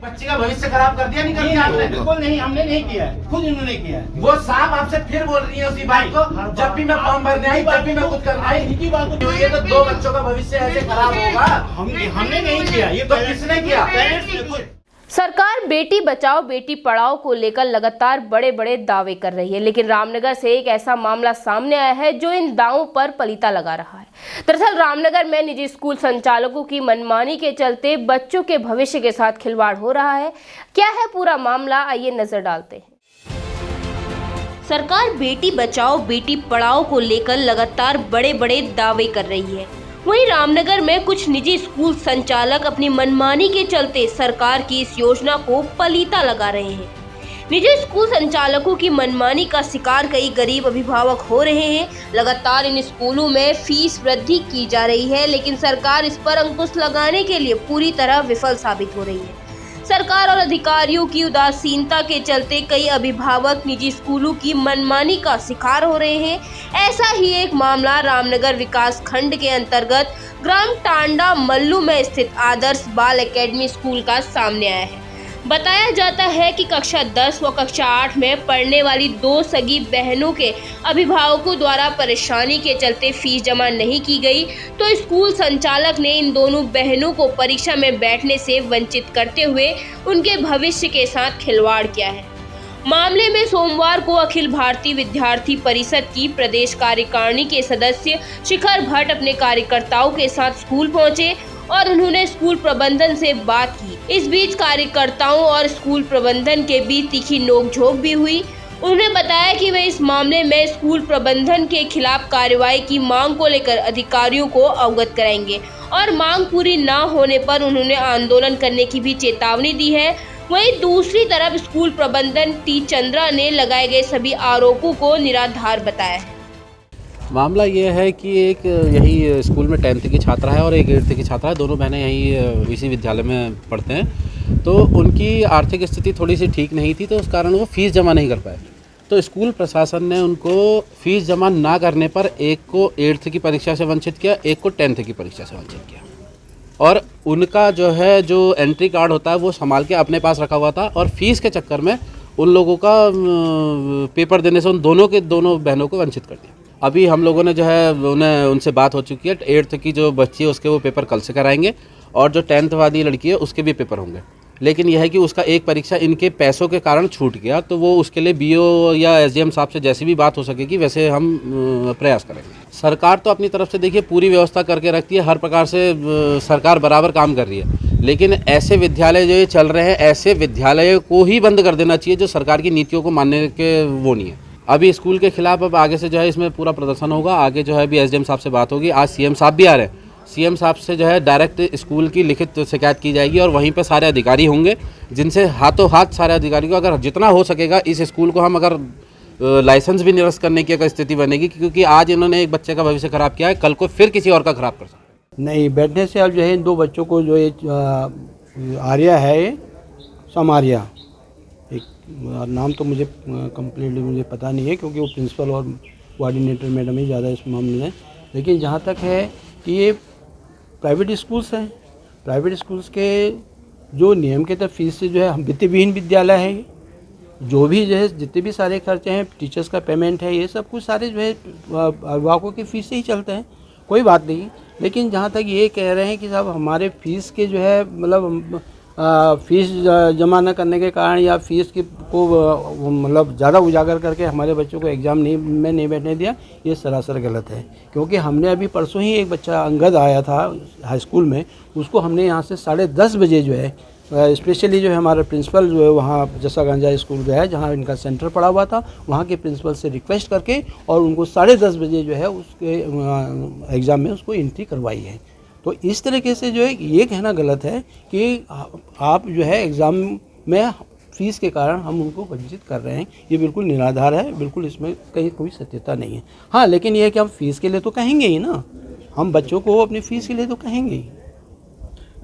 बच्चे का भविष्य खराब कर दिया, नहीं कर दिया आपने? बिल्कुल नहीं, हमने नहीं किया है, खुद इन्होंने किया है। वो साहब आपसे फिर बोल रही है उसी बात को, जब भी मैं फॉर्म भरने आई, जब भी मैं खुद करने आई, इनकी बात तो ये तो दो बच्चों का भविष्य ऐसे खराब होगा। हमने नहीं किया, ये तो किसने किया? पेरेंट्स ने खुद। सरकार बेटी बचाओ बेटी पढ़ाओ को लेकर लगातार बड़े बड़े दावे कर रही है, लेकिन रामनगर से एक ऐसा मामला सामने आया है जो इन दावों पर पलीता लगा रहा है। दरअसल रामनगर में निजी स्कूल संचालकों की मनमानी के चलते बच्चों के भविष्य के साथ खिलवाड़ हो रहा है। क्या है पूरा मामला, आइए नजर डालते हैं। सरकार बेटी बचाओ बेटी पढ़ाओ को लेकर लगातार बड़े बड़े दावे कर रही है। वहीं रामनगर में कुछ निजी स्कूल संचालक अपनी मनमानी के चलते सरकार की इस योजना को पलीता लगा रहे हैं। निजी स्कूल संचालकों की मनमानी का शिकार कई गरीब अभिभावक हो रहे हैं। लगातार इन स्कूलों में फीस वृद्धि की जा रही है, लेकिन सरकार इस पर अंकुश लगाने के लिए पूरी तरह विफल साबित हो रही है। सरकार और अधिकारियों की उदासीनता के चलते कई अभिभावक निजी स्कूलों की मनमानी का शिकार हो रहे हैं। ऐसा ही एक मामला रामनगर विकास खंड के अंतर्गत ग्राम टांडा मल्लू में स्थित आदर्श बाल एकेडमी स्कूल का सामने आया है। बताया जाता है कि कक्षा 10 व कक्षा 8 में पढ़ने वाली दो सगी बहनों के अभिभावकों द्वारा परेशानी के चलते फीस जमा नहीं की गई, तो स्कूल संचालक ने इन दोनों बहनों को परीक्षा में बैठने से वंचित करते हुए उनके भविष्य के साथ खिलवाड़ किया है। मामले में सोमवार को अखिल भारतीय विद्यार्थी परिषद की प्रदेश कार्यकारिणी के सदस्य शिखर भट्ट अपने कार्यकर्ताओं के साथ स्कूल पहुंचे और उन्होंने स्कूल प्रबंधन से बात की। इस बीच कार्यकर्ताओं और स्कूल प्रबंधन के बीच तीखी नोकझोंक भी हुई। उन्होंने बताया कि वे इस मामले में स्कूल प्रबंधन के खिलाफ कार्रवाई की मांग को लेकर अधिकारियों को अवगत कराएंगे और मांग पूरी न होने पर उन्होंने आंदोलन करने की भी चेतावनी दी है। वहीं दूसरी तरफ स्कूल प्रबंधन टी चंद्रा ने लगाए गए सभी आरोपों को निराधार बताया है। मामला ये है कि एक यही स्कूल में 10th की छात्रा है और एक 8th की छात्रा है। दोनों बहनें यहीं इसी विद्यालय में पढ़ते हैं। तो उनकी आर्थिक स्थिति थोड़ी सी ठीक नहीं थी, तो उस कारण वो फ़ीस जमा नहीं कर पाए। तो स्कूल प्रशासन ने उनको फ़ीस जमा ना करने पर एक को 8th की परीक्षा से वंचित किया, एक को 10th की परीक्षा से वंचित किया। और उनका जो एंट्री कार्ड होता है वो संभाल के अपने पास रखा हुआ था और फीस के चक्कर में उन लोगों का पेपर देने से उन दोनों बहनों को वंचित कर दिया। अभी हम लोगों ने उनसे बात हो चुकी है। 8th की जो बच्ची है उसके वो पेपर कल से कराएंगे और जो 10th वाली लड़की है उसके भी पेपर होंगे। लेकिन यह है कि उसका एक परीक्षा इनके पैसों के कारण छूट गया, तो वो उसके लिए BO या SDM साहब से जैसी भी बात हो सकेगी वैसे हम प्रयास करेंगे। सरकार तो अपनी तरफ से देखिए पूरी व्यवस्था करके रखती है, हर प्रकार से सरकार बराबर काम कर रही है, लेकिन ऐसे विद्यालय जो ये चल रहे हैं ऐसे विद्यालयों को ही बंद कर देना चाहिए जो सरकार की नीतियों को मानने के वो नहीं है। अभी स्कूल के खिलाफ अब आगे से जो है इसमें पूरा प्रदर्शन होगा। आगे जो है अभी SDM साहब से बात होगी। आज CM साहब भी आ रहे हैं। CM साहब से जो है डायरेक्ट स्कूल की लिखित शिकायत की जाएगी और वहीं पर सारे अधिकारी होंगे जिनसे हाथों हाथ सारे अधिकारी को अगर जितना हो सकेगा इस स्कूल को हम अगर लाइसेंस भी निरस्त करने की अगर स्थिति बनेगी, क्योंकि आज इन्होंने एक बच्चे का भविष्य खराब किया है, कल को फिर किसी और का खराब कर सकते नहीं बैठने से अब जो है इन दो बच्चों को जो ये आर्या है समारिया, एक नाम तो मुझे कम्प्लीटली मुझे पता नहीं है क्योंकि वो प्रिंसिपल और कोऑर्डिनेटर मैडम ही ज़्यादा इस मामले में। लेकिन जहाँ तक है कि ये प्राइवेट स्कूल्स हैं, प्राइवेट स्कूल्स के जो नियम के तहत फीस से जो है हम वित्तविहीन विद्यालय है, जो भी जो है जितने भी सारे खर्चे हैं, टीचर्स का पेमेंट है, ये सब कुछ सारे जो है अभिभावकों की फ़ीस से ही चलते हैं, कोई बात नहीं। लेकिन जहाँ तक ये कह रहे हैं कि साहब हमारे फ़ीस के जो है मतलब फ़ीस जमा न करने के कारण या फ़ीस की को मतलब ज़्यादा उजागर करके हमारे बच्चों को एग्ज़ाम में नहीं बैठने दिया, ये सरासर गलत है। क्योंकि हमने अभी परसों ही एक बच्चा अंगद आया था हाई स्कूल में, उसको हमने यहाँ से 10:30 बजे जो है स्पेशली जो है हमारा प्रिंसिपल जो है वहाँ जसा गांजा स्कूल गया है जहाँ इनका सेंटर पड़ा हुआ था, वहाँ के प्रिंसिपल से रिक्वेस्ट करके और उनको 10:30 बजे जो है उसके एग्ज़ाम में उसको एंट्री करवाई है। तो इस तरीके से जो है ये कहना गलत है कि आप जो है एग्ज़ाम में फ़ीस के कारण हम उनको वंचित कर रहे हैं, ये बिल्कुल निराधार है, बिल्कुल इसमें कहीं कोई सत्यता नहीं है। हाँ, लेकिन ये है कि हम फ़ीस के लिए तो कहेंगे ही ना, हम बच्चों को अपनी फ़ीस के लिए तो कहेंगे ही।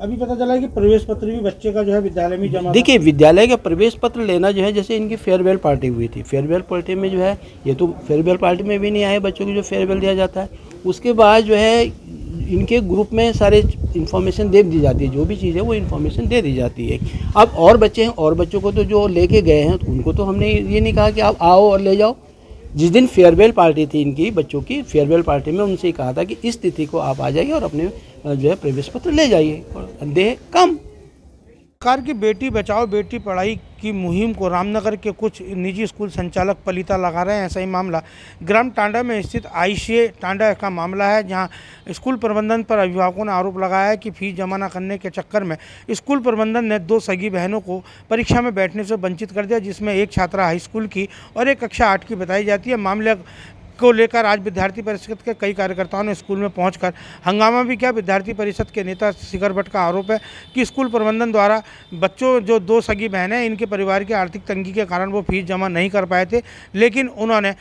अभी पता चला है कि प्रवेश पत्र भी बच्चे का जो है विद्यालय में जमा। देखिए विद्यालय का प्रवेश पत्र लेना जो है जैसे इनकी फेयरवेल पार्टी हुई थी, फेयरवेल पार्टी में जो है ये तो फेयरवेल पार्टी में भी नहीं आए बच्चों को जो फेयरवेल दिया जाता है, उसके बाद जो है इनके ग्रुप में सारे इन्फॉर्मेशन दे दी जाती है, जो भी चीज़ है वो इन्फॉर्मेशन दे दी जाती है। अब और बच्चे हैं, और बच्चों को तो जो लेके गए हैं तो उनको तो हमने ये नहीं कहा कि आप आओ और ले जाओ। जिस दिन फेयरवेल पार्टी थी इनकी बच्चों की, फेयरवेल पार्टी में उनसे कहा था कि इस तिथि को आप आ जाइए और अपने जो है प्रवेश पत्र ले जाइए और दे कम। सरकार की बेटी बचाओ बेटी पढ़ाई की मुहिम को रामनगर के कुछ निजी स्कूल संचालक पलीता लगा रहे हैं। ऐसा ही मामला ग्राम टांडा में स्थित आईसीए टांडा का मामला है, जहां स्कूल प्रबंधन पर अभिभावकों ने आरोप लगाया है कि फीस जमा न करने के चक्कर में स्कूल प्रबंधन ने 2 सगी बहनों को परीक्षा में बैठने से वंचित कर दिया, जिसमें एक छात्रा हाई स्कूल की और एक कक्षा 8 की बताई जाती है। मामले को लेकर आज विद्यार्थी परिषद के कई कार्यकर्ताओं ने स्कूल में पहुंचकर हंगामा भी किया। विद्यार्थी परिषद के नेता शिखर भट्ट का आरोप है कि स्कूल प्रबंधन द्वारा बच्चों जो 2 सगी बहनें इनके परिवार की आर्थिक तंगी के कारण वो फीस जमा नहीं कर पाए थे, लेकिन उन्होंने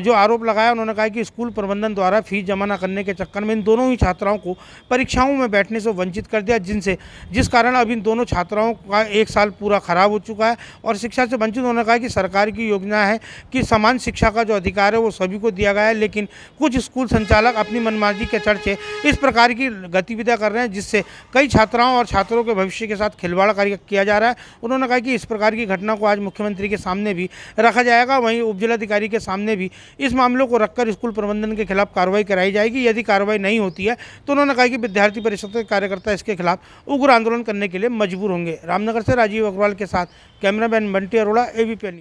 जो आरोप लगाया, उन्होंने कहा कि स्कूल प्रबंधन द्वारा फीस जमा न करने के चक्कर में इन दोनों ही छात्राओं को परीक्षाओं में बैठने से वंचित कर दिया, जिस कारण अब इन दोनों छात्राओं का 1 साल पूरा खराब हो चुका है और शिक्षा से वंचित। उन्होंने कहा कि सरकार की योजना है कि समान शिक्षा का जो अधिकार है वो सभी को दिया गया है, लेकिन कुछ स्कूल संचालक अपनी मनमार्जी के चर्चे इस प्रकार की गतिविधियां कर रहे हैं, जिससे कई छात्राओं और छात्रों के भविष्य के साथ खिलवाड़ किया जा रहा है। उन्होंने कहा कि इस प्रकार की घटना को आज मुख्यमंत्री के सामने भी रखा जाएगा, वहीं उपजिलाधिकारी के सामने भी इस मामलों को रखकर स्कूल प्रबंधन के खिलाफ कार्रवाई कराई जाएगी। यदि कार्रवाई नहीं होती है तो उन्होंने कहा कि विद्यार्थी परिषद के कार्यकर्ता इसके खिलाफ उग्र आंदोलन करने के लिए मजबूर होंगे। रामनगर से राजीव अग्रवाल के साथ cameraman Bunty Arora, ABP news.